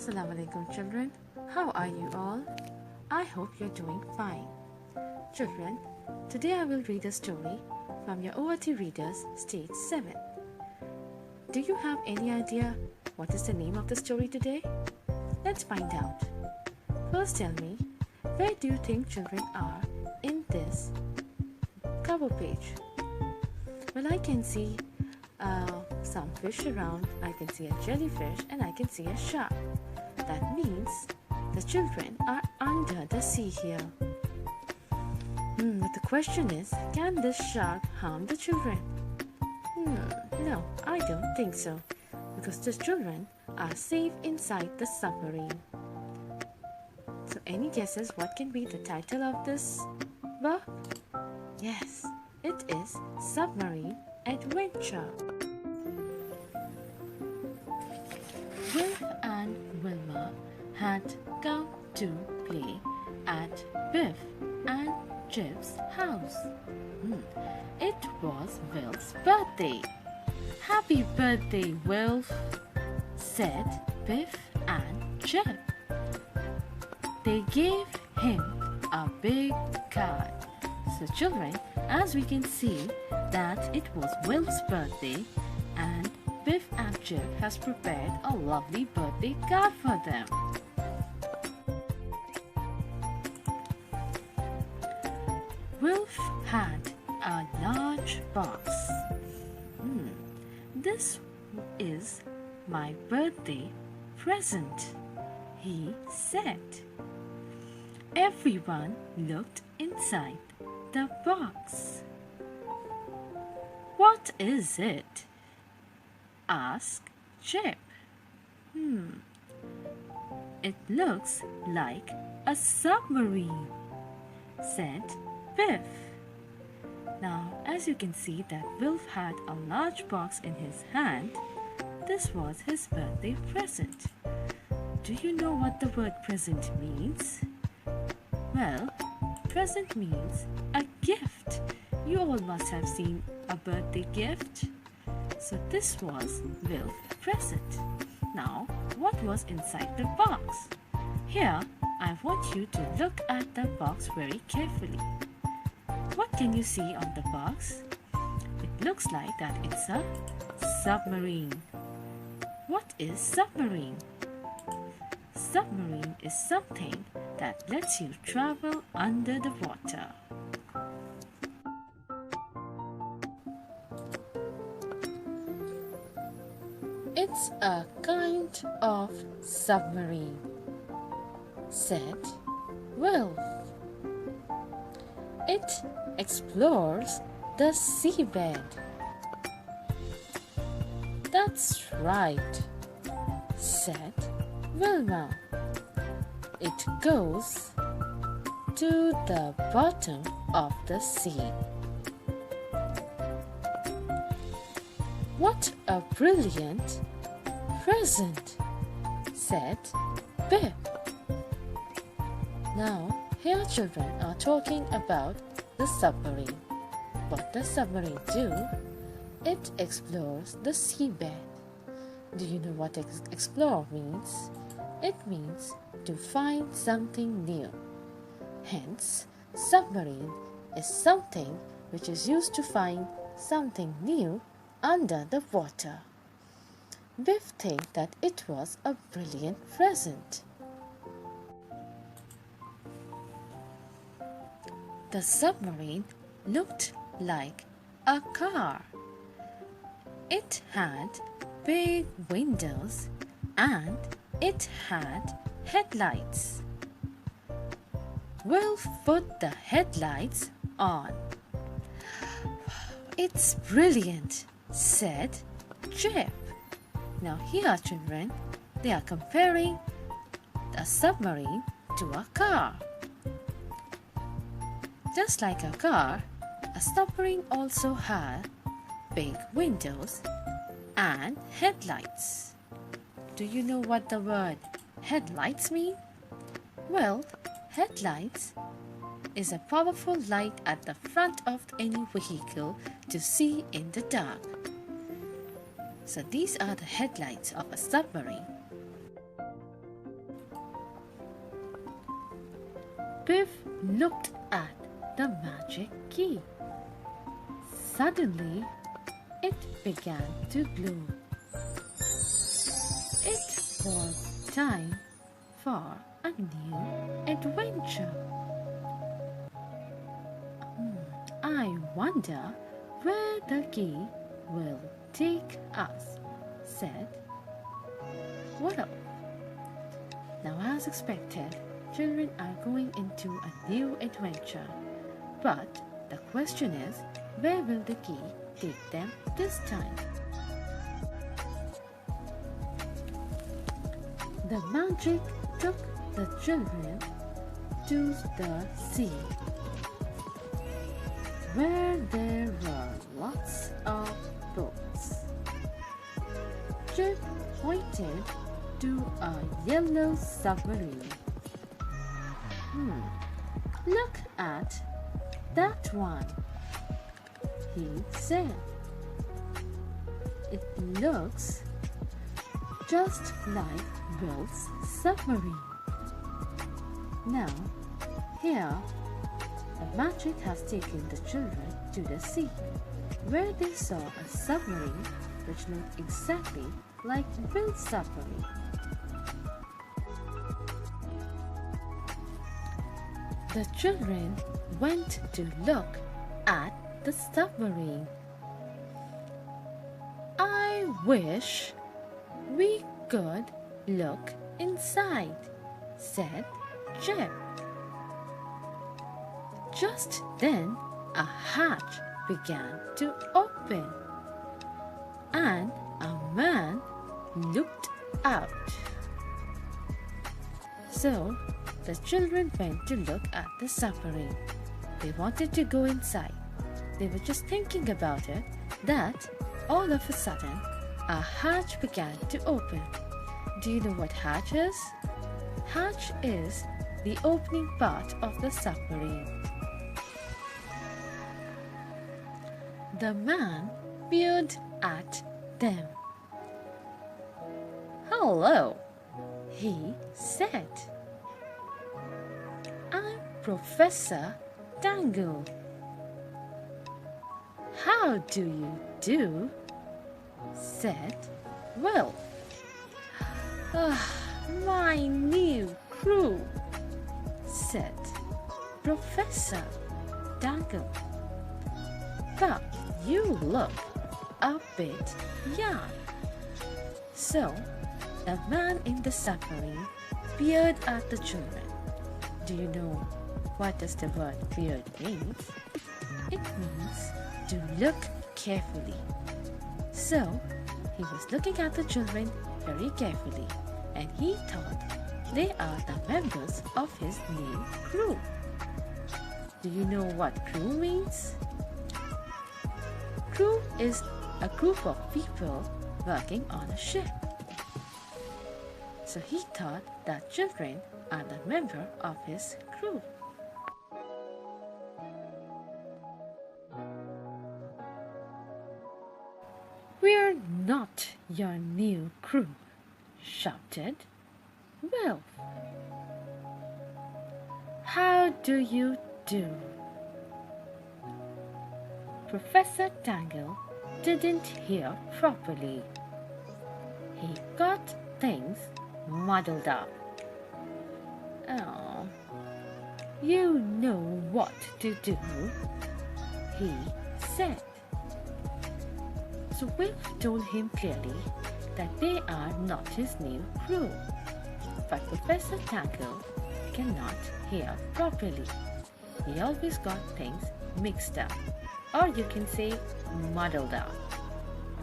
Assalamu alaikum children, how are you all? I hope you're doing fine. Children, today I will read a story from your ORT Readers Stage 7. Do you have any idea what is the name of the story today? Let's find out. First tell me, where do you think children are in this cover page? Well, I can see some fish around, I can see a jellyfish and I can see a shark. That means the children are under the sea here. But the question is, can this shark harm the children? No, I don't think so, because the children are safe inside the submarine. So any guesses what can be the title of this book? Yes, it is Submarine Adventure. Wilf and Wilma had come to play at Biff and Chip's house. It was Wilf's birthday. "Happy birthday, Wilf," said Biff and Chip. They gave him a big card. So children, as we can see that it was Wilf's birthday and Biff and Chip has prepared a lovely birthday card for them. Wilf had a large box. "This is my birthday present," he said. Everyone looked inside the box. "What is it?" asked Chip. "It looks like a submarine," said Biff. Now, as you can see that Wilf had a large box in his hand, this was his birthday present. Do you know what the word present means? Well, present means a gift. You all must have seen a birthday gift. So this was Wilf's present. Now, what was inside the box? Here, I want you to look at the box very carefully. What can you see on the box? It looks like that it's a submarine. What is submarine? Submarine is something that lets you travel under the water. "It's a kind of submarine," said Wilf. "It explores the seabed." "That's right," said Wilma. "It goes to the bottom of the sea." "What a brilliant present," said Biff. Now, here children are talking about the submarine. What does submarine do? It explores the seabed. Do you know what explore means? It means to find something new. Hence, submarine is something which is used to find something new under the water. Biff think that it was a brilliant present. The submarine looked like a car. It had big windows and it had headlights. Wilf put the headlights on. "It's brilliant," said Chip. Now here children, they are comparing a submarine to a car. Just like a car, a submarine also had big windows and headlights. Do you know what the word headlights mean? Well, headlights is a powerful light at the front of any vehicle to see in the dark. So these are the headlights of a submarine. Biff looked at the magic key. Suddenly, it began to glow. It was time for a new adventure. I wonder where the key will take us, said Willow. Now, as expected, children are going into a new adventure. But the question is, where will the key take them this time? The magic took the children to the sea, where there were lots of boats. Chip pointed to a yellow submarine. Look at that one, he said. It looks just like Will's submarine. Now, here, the magic has taken the children to the sea, where they saw a submarine which looked exactly like Will's submarine. The children went to look at the submarine. I wish we could look inside, said Jeb. Just then, a hatch began to open, and a man looked out. So, the children went to look at the submarine. They wanted to go inside. They were just thinking about it that all of a sudden a hatch began to open. Do you know what hatch is? Hatch is the opening part of the submarine. The man peered at them. "Hello," he said. "I'm Professor Dango." "How do you do?" said Will. "My new crew," said Professor Dango. "But you look a bit young." So the man in the submarine peered at the children. Do you know what does the word peered means? It means to look carefully. So he was looking at the children very carefully, and he thought they are the members of his new crew. Do you know what crew means? Crew is a group of people working on a ship. So he thought that children are the member of his crew. "We're not your new crew," shouted Will. "How do you do?" Professor Tangle didn't hear properly. He got things muddled up. "Oh, you know what to do," he said. So Will told him clearly that they are not his new crew. But Professor Tangle cannot hear properly. He always got things mixed up, or you can say muddled up.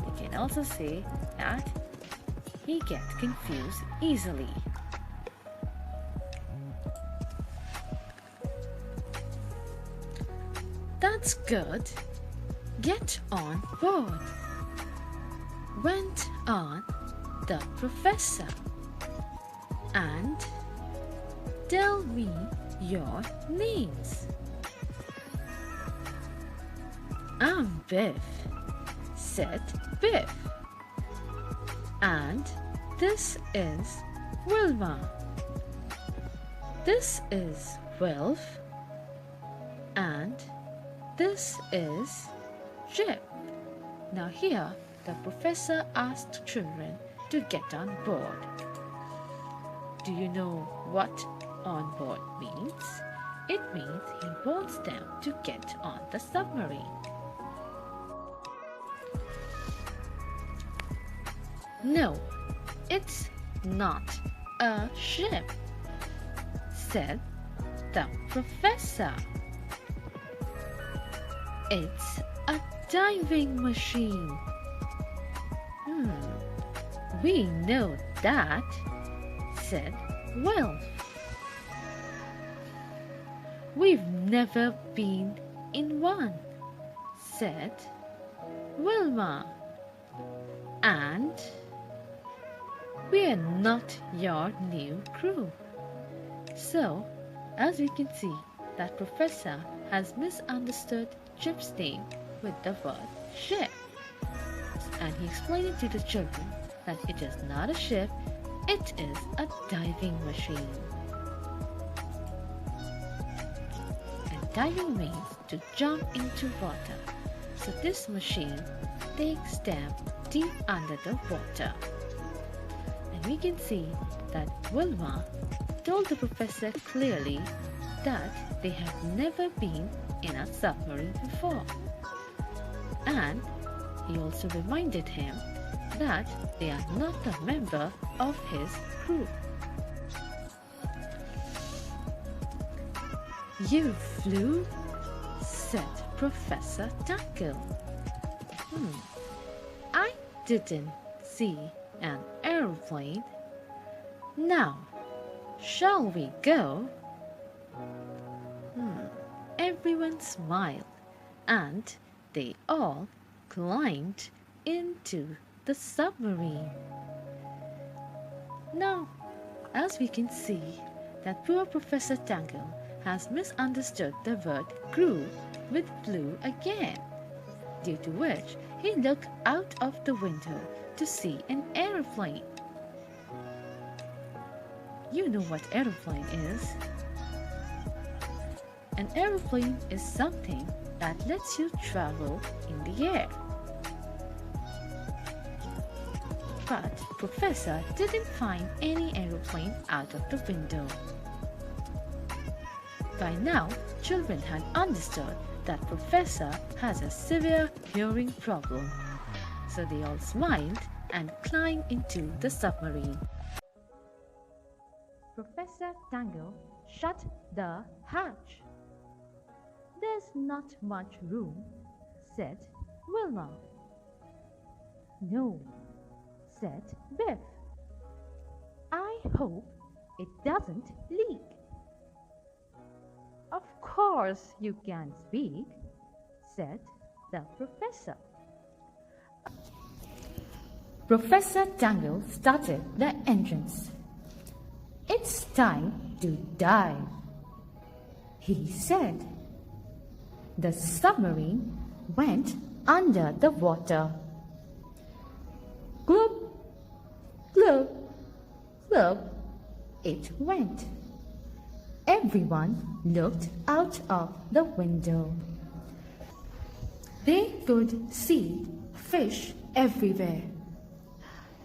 You can also say that he gets confused easily. "That's good. Get on board," went on the professor. "And tell me your names." "I'm Biff," said Biff. "And this is Wilma. This is Wilf, and this is Jip. Now here the professor asked children to get on board. Do you know what on board means? It means he wants them to get on the submarine. No, it's not a ship, said the professor. It's a diving machine. We know that, said Wilf. We've never been in one, said Wilma. And we're not your new crew. So, as we can see, that professor has misunderstood Chip's name with the word ship. And he explained it to the children that it is not a ship, it is a diving machine. And diving means to jump into water. So this machine takes them deep under the water. And we can see that Wilma told the professor clearly that they have never been in a submarine before. And he also reminded him that they are not a member of his crew. You flew, said Professor Tangle. I didn't see an aeroplane. Now, shall we go? Everyone smiled and they all climbed into the submarine. Now, as we can see, that poor Professor Tangle has misunderstood the word crew with flew again, due to which he looked out of the window to see an aeroplane. You know what aeroplane is. An aeroplane is something that lets you travel in the air. But Professor didn't find any aeroplane out of the window. By now, children had understood that Professor has a severe hearing problem. So they all smiled and climbed into the submarine. Professor Dango shut the hatch. There's not much room, said Wilma. No, said Biff. I hope it doesn't leak. Of course you can speak, said the professor. Professor Tangle started the engines. It's time to dive, he said. The submarine went under the water. Glub, glub, glub, it went. Everyone looked out of the window. They could see fish everywhere.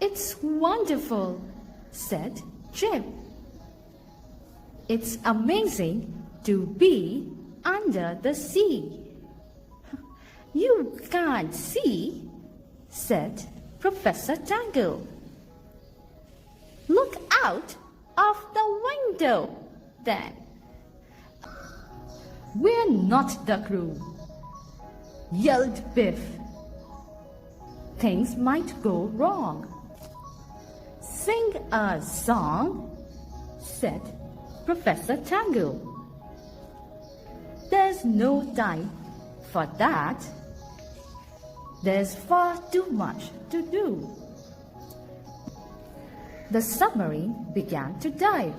It's wonderful, said Jip. It's amazing to be under the sea. You can't see, said Professor Tangle. Look out of the window, then. We're not the crew, yelled Biff. Things might go wrong. Sing a song, said Professor Tangle. There's no time for that. There's far too much to do. The submarine began to dive.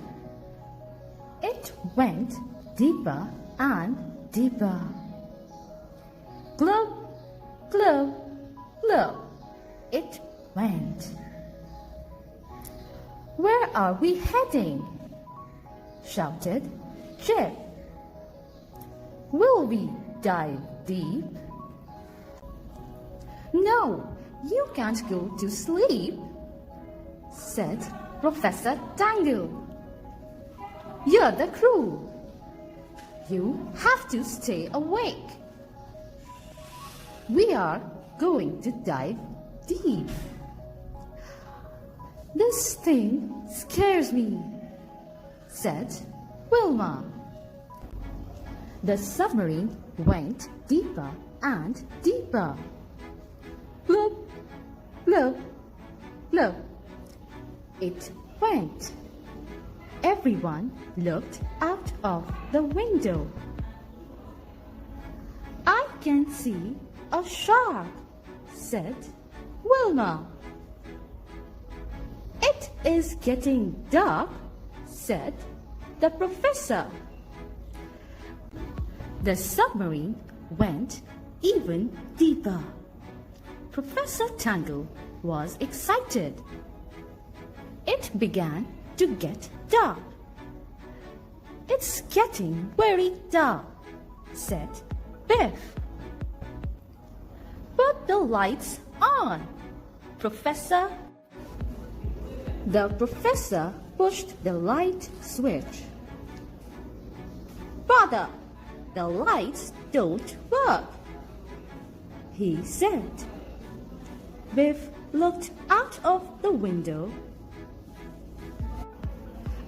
It went deeper and deeper. Glub, glub, glub, it went. Where are we heading? Shouted Jip. Will we dive deep? No, you can't go to sleep, said Professor Tangle. You're the crew. You have to stay awake. We are going to dive deep. This thing scares me, said Wilma. The submarine went deeper and deeper. Bloop, bloop, bloop. It went. Everyone looked out of the window. I can see a shark, said Wilma. It is getting dark, said the professor. The submarine went even deeper. Professor Tangle was excited. It began to get dark. It's getting very dark, said Biff. Put the lights on, Professor. The professor pushed the light switch. Father, the lights don't work, he said. Biff looked out of the window.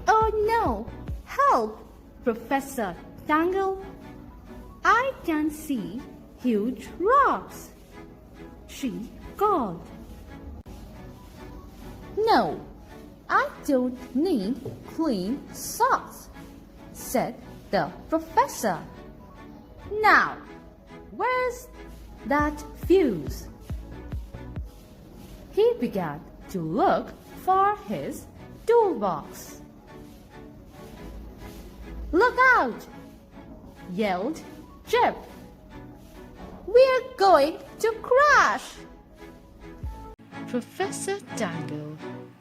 Oh no! Help, Professor Tangle! I can see huge rocks, she called. No, I don't need clean socks, said the professor. Now, where's that fuse? He began to look for his toolbox. Look out! Yelled Chip. We're going to crash! Professor Dango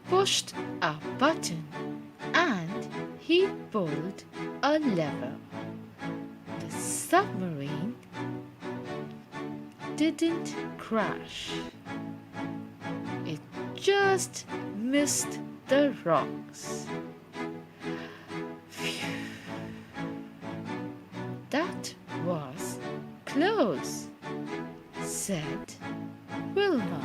pushed a button and he pulled a lever. The submarine didn't crash. It just missed the rocks. Phew. That was close, said Wilma.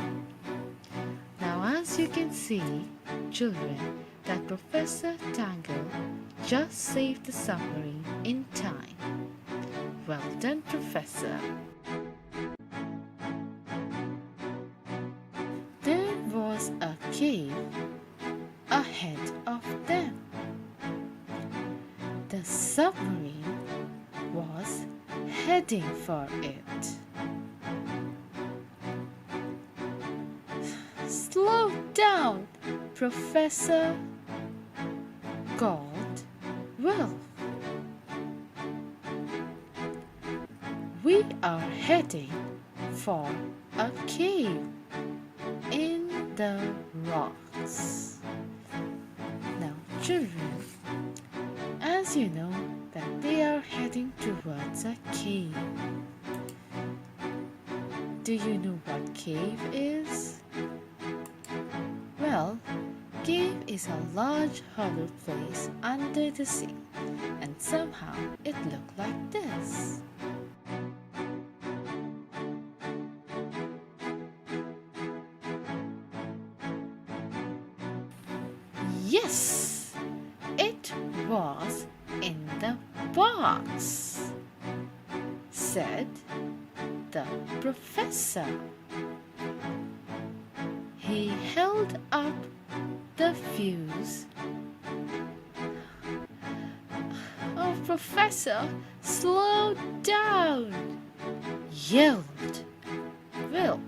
Now, as you can see, children, that Professor Tangle just saved the submarine in time. Well done, Professor. There was a cave ahead of them. The submarine was heading for it. Slow down, Professor, called Wolf. We are heading for a cave in the rocks. Now, children, as you know that they are heading towards a cave. Do you know what cave is? Well, cave is a large hollow place under the sea, and somehow it looked like this. Yes, it was in the box, said the professor. He held up the fuse. Oh, Professor, slow down, yelled Will.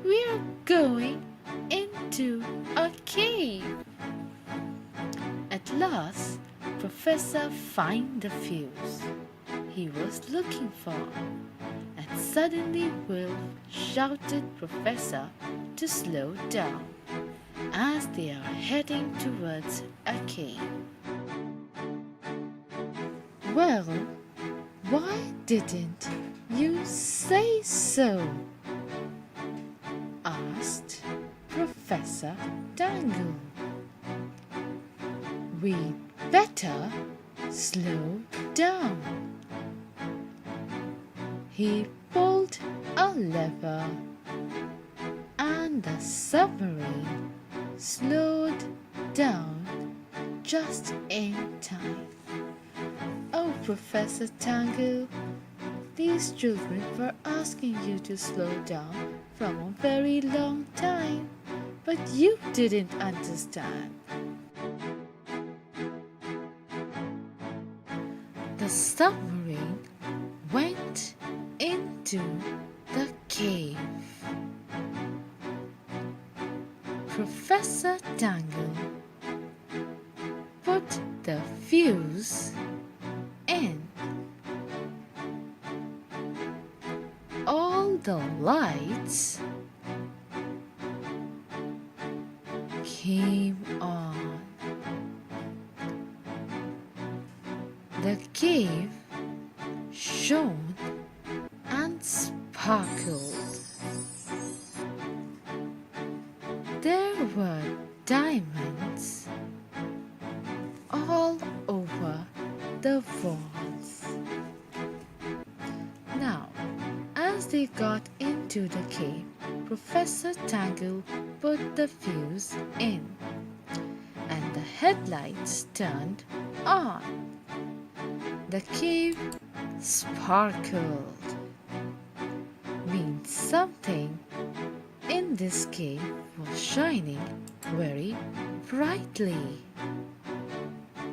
We're going into a cave. At last, Professor found the fuse he was looking for, and suddenly Will shouted Professor to slow down as they are heading towards a cave. Well, why didn't you say so? Asked Professor Dango. We'd better slow down. He pulled a lever and the submarine slowed down just in time. Oh, Professor Tango, these children were asking you to slow down from a very long time, but you didn't understand. The submarine went into the cave. Professor Tangle put the fuse in. All the lights came on. The cave shone and sparkled. There were diamonds all over the walls. Now, as they got into the cave, Professor Tangle put the fuse in, and the headlights turned on. The cave sparkled. Means something in this cave was shining very brightly.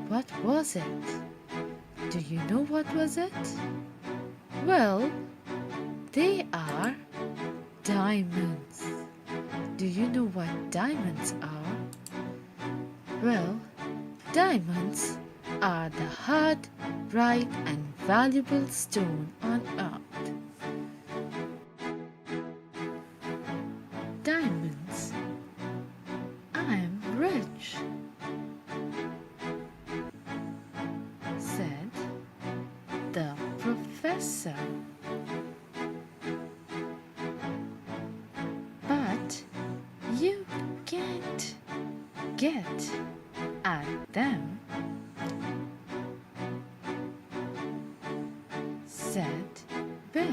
What was it? Do you know what was it? Well, they are diamonds. Do you know what diamonds are? Well, diamonds are the hard, bright and valuable stone on earth. Diamonds. I am rich, said the professor. But you can't get at them, said Biff.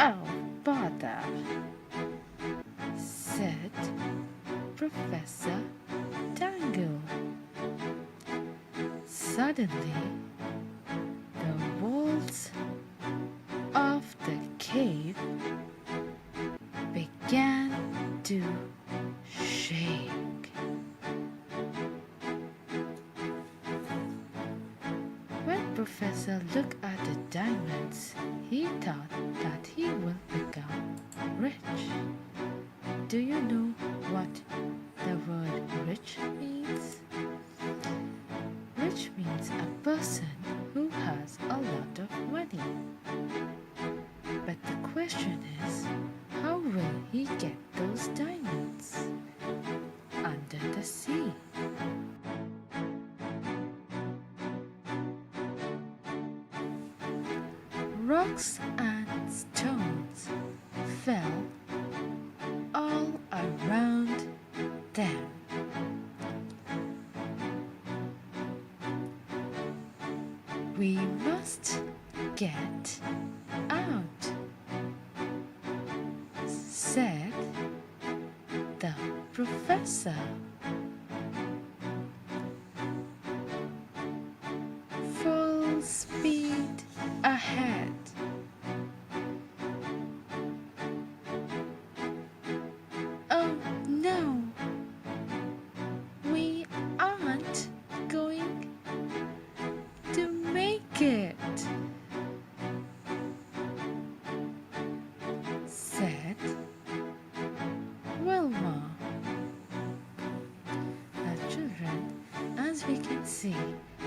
Oh, bother, said Professor Dango. Suddenly, the walls of the cave began to shake. When Professor looked at the diamonds, he thought that he would become rich. Do you know what the word rich means? Rich means a person who has a lot of money. But the question is, how will he get those diamonds under the sea? Rocks and stones fell all around them. We must get out, said the professor. Full speed ahead. Oh no, we aren't going to make it, said Wilma. The children, as we can see,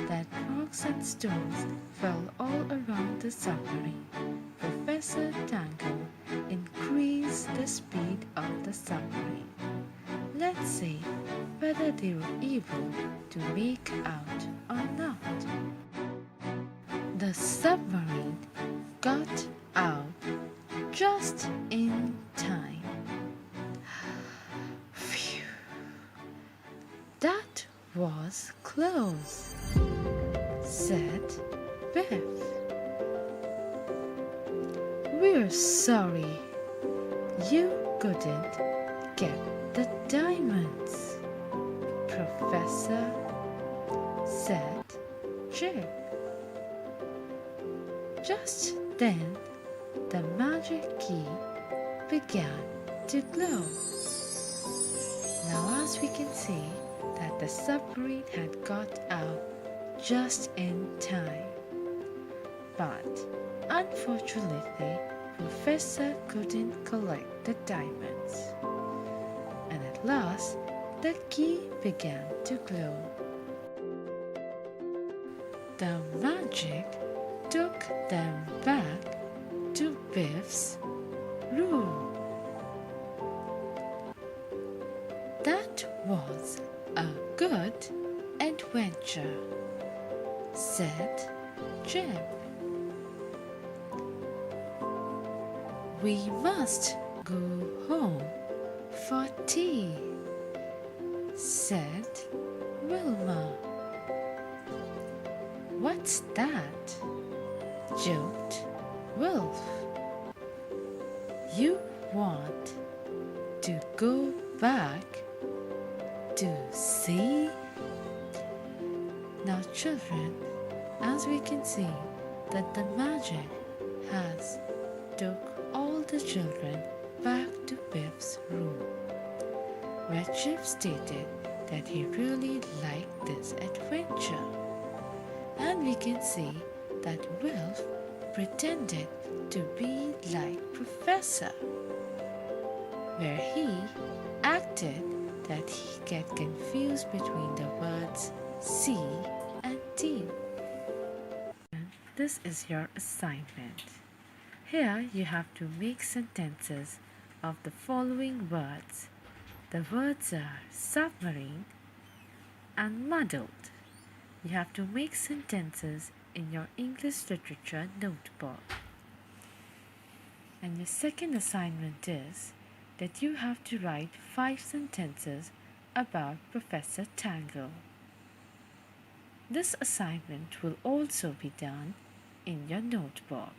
that rocks and stones fell all around the submarine. Professor Tango increased the speed of the submarine. Let's see whether they were able to make out or not. The submarine got out just in time. Phew! That was close, said Biff. We're sorry you couldn't get the diamonds, Professor, said Jim. Just then, the magic key began to glow. Now, as we can see, that the submarine had got out just in time. But unfortunately, Professor couldn't collect the diamonds. And at last, the key began to glow. The magic took them back to Biff's room. That was a good adventure, said Jim. We must go home for tea, said Wilma. What's that? Joked Wolf. You want to go back to sea? Now, children, as we can see that the magic has took all the children back to Biff's room, where Chip stated that he really liked this adventure. And we can see that Wilf pretended to be like Professor, where he acted that he get confused between the words sea and tea. This is your assignment. Here you have to make sentences of the following words. The words are submarine and muddled. You have to make sentences in your English literature notebook. And your second assignment is that you have to write 5 sentences about Professor Tangle. This assignment will also be done in your notebook.